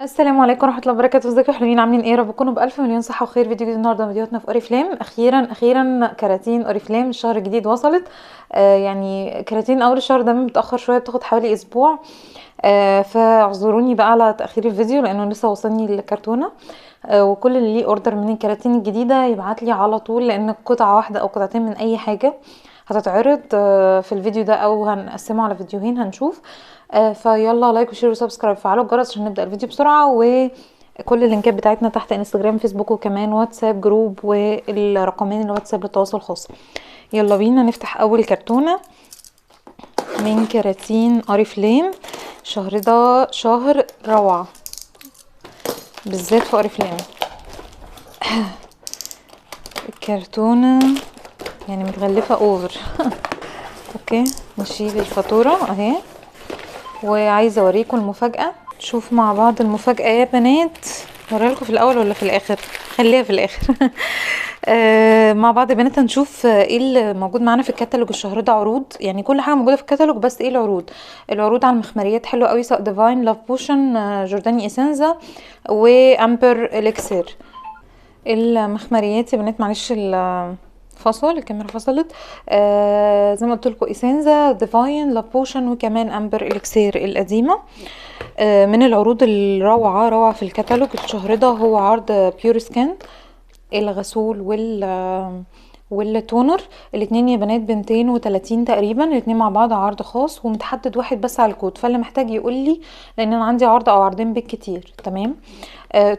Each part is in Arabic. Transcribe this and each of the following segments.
السلام عليكم ورحمه الله وبركاته. ازيكم يا حلوين؟ عاملين ايه؟ رب تكونوا بالف مليون صحه وخير. فيديو جديد النهارده، فيديوهاتنا في اوريفلام. اخيرا كراتين اوريفلام الشهر الجديد وصلت. يعني كراتين اول الشهر ده متاخر شويه، بتاخد حوالي اسبوع. فاعذروني بقى على تاخير الفيديو لانه لسه وصلني الكرتونه. وكل اللي ليه اوردر من الكراتين الجديده يبعت لي على طول، لان قطعه واحده او قطعتين من اي حاجه هتتعرض في الفيديو ده، او هنقسمه على فيديوهين هنشوف. فيلا لايك وشير وسبسكرايب، فعلوا الجرس عشان نبدا الفيديو بسرعه. وكل اللينكات بتاعتنا تحت، انستجرام فيسبوك وكمان واتساب جروب، والرقمين الواتساب للتواصل خاص. يلا بينا نفتح اول كرتونه من كراتين اوريفليم. الشهر ده شهر روعه بالذات في اوريفليم. الكرتونه يعني متغلفه اوفر. اوكي، نشيل الفاتوره اهي، وعايزه اوريكم المفاجاه. نشوف مع بعض المفاجاه يا بنات. اوريها لكم في الاول ولا في الاخر؟ خليها في الاخر. مع بعض يا بنات هنشوف ايه اللي موجود معانا في الكتالوج الشهر ده. عروض، يعني كل حاجه موجوده في الكتالوج، بس ايه العروض؟ العروض على المخمريات حلوه قوي، سواء ديفاين لاف بوشن، جورداني اسنزا، وامبر اليكسير. المخمريات يا بنات، معلش الكاميرا فصلت. زي ما قلت لكم، اسنزا، ديفاين، لابوشن، وكمان امبر اليكسير القديمه. من العروض الروعه روعه في الكتالوج الشهر ده هو عرض بيور سكين، الغسول والتونر. الاتنين يا بنات ب230 تقريبا، الاتنين مع بعض عرض خاص، ومتحدد واحد بس على الكود، فاللي محتاج يقول لي، لان انا عندي عرض او عرضين بالكتير. تمام.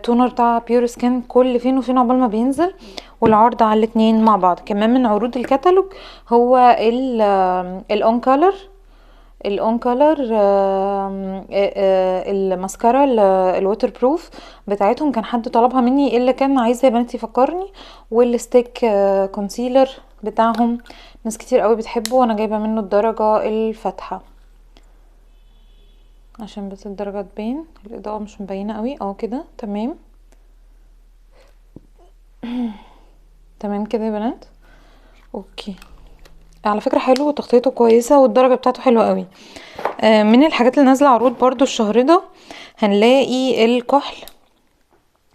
تونر بتاع بيور سكين كل فين وفين عقبال ما بينزل، والعرض على الاتنين مع بعض. كمان من عروض الكتالوج هو الاون كولر. الاون كولر الماسكارا الووتر بروف بتاعتهم، كان حد طلبها مني، إيه اللي كان عايزه يا بنتي فكرني. والستيك كونسيلر بتاعهم ناس كتير قوي بتحبه، وانا جايبه منه الدرجه الفاتحه عشان بس الدرجه تبين. الاضاءه مش مبينه قوي، كده تمام. تمام كده يا بنات. اوكي، على فكره حلو وتغطيته كويسه والدرجه بتاعته حلوه قوي. من الحاجات اللي نازله عروض برضو الشهر ده هنلاقي الكحل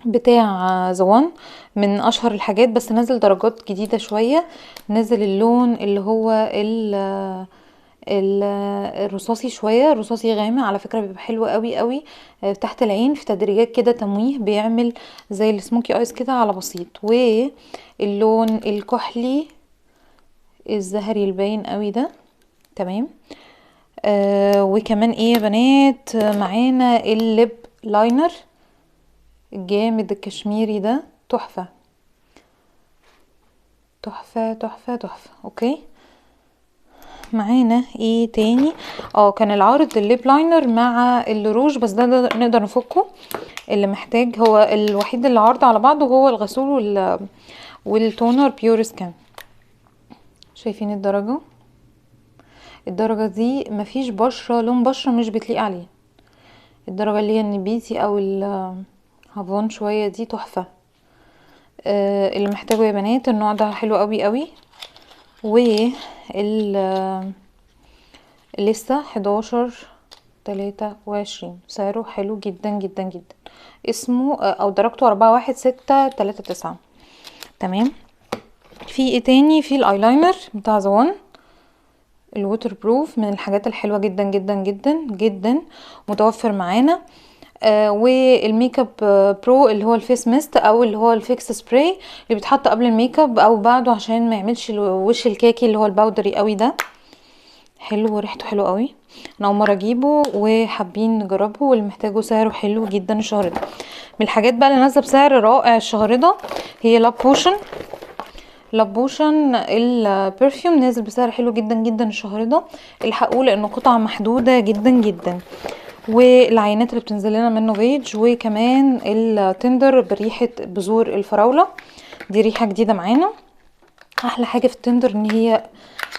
بتاع زوان، من اشهر الحاجات، بس نازل درجات جديده شويه. نازل اللون اللي هو ال- الرصاصي شويه، رصاصي غامق، على فكره بيبقى حلو قوي قوي. تحت العين في تدريجات كده تمويه، بيعمل زي السموكي ايس كده على بسيط. واللون الكحلي الزهري الباين قوي ده. تمام. وكمان ايه يا بنات، معانا الليب لاينر الجامد الكشميري ده، تحفه تحفه تحفه تحفه. اوكي، معانا ايه تاني؟ كان العارض الليب لاينر مع الروج، بس ده نقدر نفكه. اللي محتاج هو الوحيد اللي عارض على بعضه هو الغسول والتونر بيور سكان. شايفين الدرجه دي مفيش بشره، لون بشره مش بتليق عليه. الدرجه اللي هي النبيتي او الهافون شويه دي تحفه. اللي محتاجه يا بنات النوع ده حلو قوي قوي. لسه 11/23، سعره حلو جدا جدا جدا. اسمه او درجته 41639. تمام. في ايه تاني؟ في الايلاينر بتاع زوان الووتر بروف، من الحاجات الحلوه جدا جدا جدا جدا، متوفر معانا. والميك اب برو اللي هو الفيس ميست، او اللي هو الفيكس سبراي اللي بيتحط قبل الميك اب او بعده عشان ما يعملش الوش الكاكي اللي هو الباودري قوي ده. حلو وريحته حلو قوي، انا اول مره اجيبه وحابين نجربه. واللي محتاجه سعره حلو جدا الشهر ده. من الحاجات بقى اللي نازله بسعر رائع الشهر ده هي لابوشن البرفيوم، نازل بسعر حلو جدا جدا الشهر ده. الحقوه لانه قطعه محدوده جدا جدا. والعينات اللي بتنزل لنا منه بيج، وكمان التندر بريحه بذور الفراوله، دي ريحه جديده معانا. احلى حاجه في التندر ان هي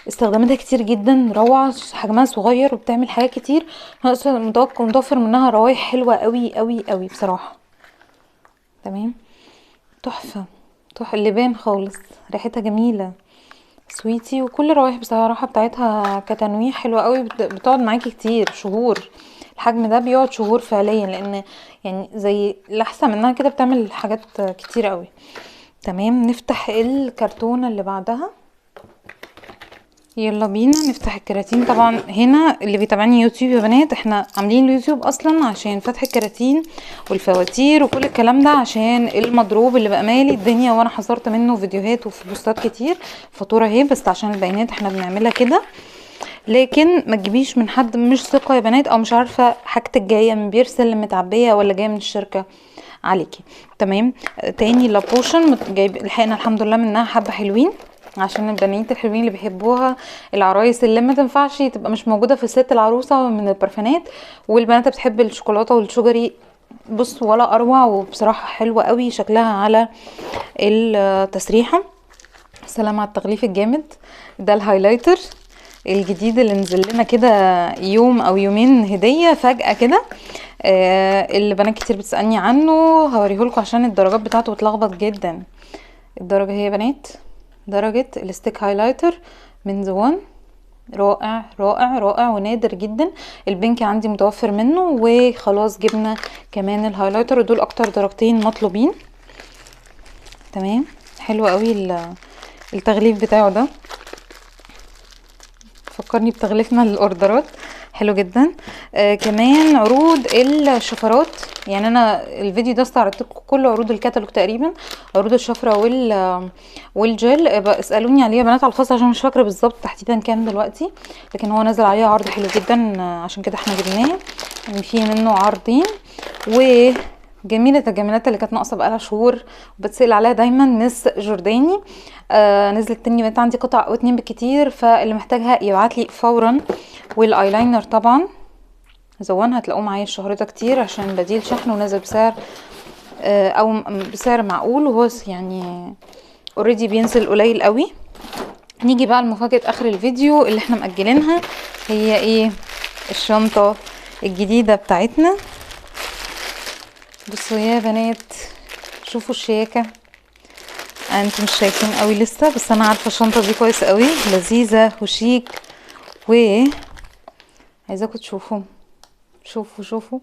استخداماتها كتير جدا، روعه، حجمها صغير وبتعمل حاجات كتير. متوفر منها روايح حلوه قوي قوي قوي بصراحه. تمام. تحفه اللبان خالص، ريحتها جميله، سويتي، وكل الروايح بصراحه بتاعتها كتنويع حلوه قوي، بتقعد معاكي كتير شهور. الحجم ده بيقعد شهور فعليا، لان يعني زي لحسه منها كده بتعمل حاجات كتير قوي. تمام، نفتح الكرتونه اللي بعدها. يلا بينا نفتح الكراتين. طبعا هنا اللي بيتابعني يوتيوب يا بنات، احنا عاملين اليوتيوب اصلا عشان فتح الكراتين والفواتير وكل الكلام ده، عشان المضروب اللي بقى مالي الدنيا، وانا حذرت منه فيديوهات وفي بوستات كتير. فاتوره اهي، بس عشان البيانات احنا بنعملها كده. لكن ما تجيبيش من حد مش ثقه يا بنات، او مش عارفه حاجتك جايه من بيرسل متعبيه ولا جايه من الشركه عليكي. تمام. تاني لابوشن جايب، لحقنا الحمد لله منها حبه حلوين، عشان البنات الحلوين اللي بيحبوها، العرايس اللي ما تنفعش تبقى مش موجوده في ست العروسه من البرفانات، والبنات بتحب الشوكولاته والشجري. بص ولا اروع، وبصراحه حلوه قوي شكلها على التسريحه. سلام على التغليف الجامد ده. الهايلايتر الجديد اللي نزل لنا كده يوم او يومين هديه فجاه كده، اللي بنات كتير بتسالني عنه. هوريهولكوا عشان الدرجات بتاعته بتلخبط جدا. الدرجه هي يا بنات درجه الستيك هايلايتر من زوان، رائع رائع رائع ونادر جدا. البنك عندي متوفر منه، وخلاص جبنا كمان الهايلايتر، ودول اكتر درجتين مطلوبين. تمام، حلو قوي التغليف بتاعه ده، فكرني بتغليفنا للاوردرات، حلو جدا. كمان عروض الشفرات، يعني انا الفيديو ده استعرضت لكم كل عروض الكتالوج تقريبا، عروض الشفره والجل. اسالوني عليه يا بنات على الخاص، عشان مش فاكره بالظبط تحديدا كام دلوقتي، لكن هو نزل عليه عرض حلو جدا، عشان كده احنا جبناه. يعني في منه عرضين. وجميله الجميلات اللي كانت ناقصه بقالها شهور وبتسال عليها دايما، نس جورداني. نزلت تاني بقيت عندي قطعه او اتنين بالكتير، فاللي محتاجها يبعتلي فورا. والايلاينر طبعا زوان هتلاقوه معايا الشهر ده كتير، عشان بديل شحن ونازل بسعر او بسعر معقول، وهو يعني اوريدي بينزل قليل قوي. نيجي بقى لمفاجاه اخر الفيديو اللي احنا مأجلينها، هي ايه؟ الشنطه الجديده بتاعتنا. بصوا يا بنات، شوفوا الشياكه. انتوا مش شايفين قوي لسه، بس انا عارفه الشنطه دي كويس قوي، لذيذه وشيك، و عايزاكم تشوفوا. شوفوا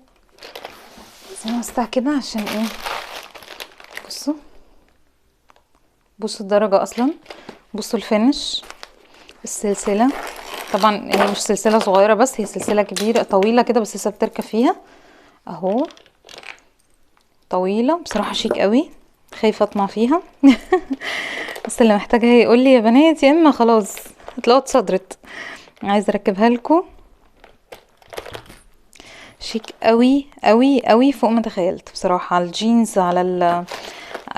بس انا هستع كده عشان ايه. بصوا الدرجه اصلا، بصوا الفينش، السلسله. طبعا هي مش سلسله صغيره، بس هي سلسله كبيره طويله كده، بس لسه بتركب فيها اهو. طويله بصراحه شيك قوي، خايفه اطمع فيها. بس اللي محتاجها يقول لي يا بنات، يا اما خلاص هتلاقوها اتصدرت. عايزه اركبها لكم. شيك قوي قوي قوي فوق ما تخيلت بصراحه، على الجينز، على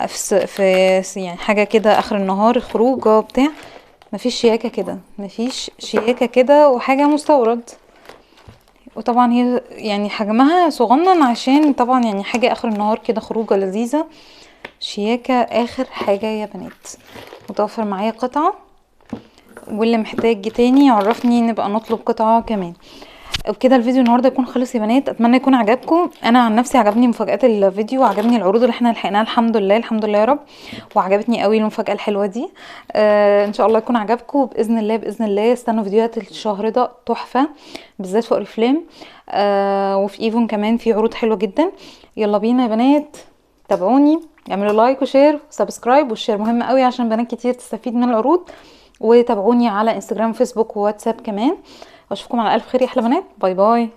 في يعني حاجه كده اخر النهار، خروجه بتاع. مفيش شياكه كده، مفيش شياكه كده، وحاجه مستورد. وطبعا هي يعني حجمها صغنن، عشان طبعا يعني حاجه اخر النهار كده، خروجه لذيذه، شياكه اخر حاجه يا بنات. متوفر معايا قطعه، واللي محتاج تاني يعرفني، نبقى نطلب قطعه كمان. وبكده الفيديو النهارده يكون خلص يا بنات. اتمنى يكون عجبكم. انا عن نفسي عجبني مفاجات الفيديو، وعجبني العروض اللي احنا لحقناها، الحمد لله الحمد لله يا رب. وعجبتني قوي المفاجاه الحلوه دي. ان شاء الله يكون عجبكم، وباذن الله باذن الله استنوا فيديوهات الشهر ده تحفه، بالذات في اوريفليم. وفي ايفون كمان في عروض حلوه جدا. يلا بينا يا بنات، تابعوني، اعملوا لايك وشير وسبسكرايب، والشير مهم قوي عشان بنات كتير تستفيد من العروض. وتابعوني على انستجرام وفيسبوك وواتساب كمان. واشوفكم على الف خير يا احلى بنات. باي باي.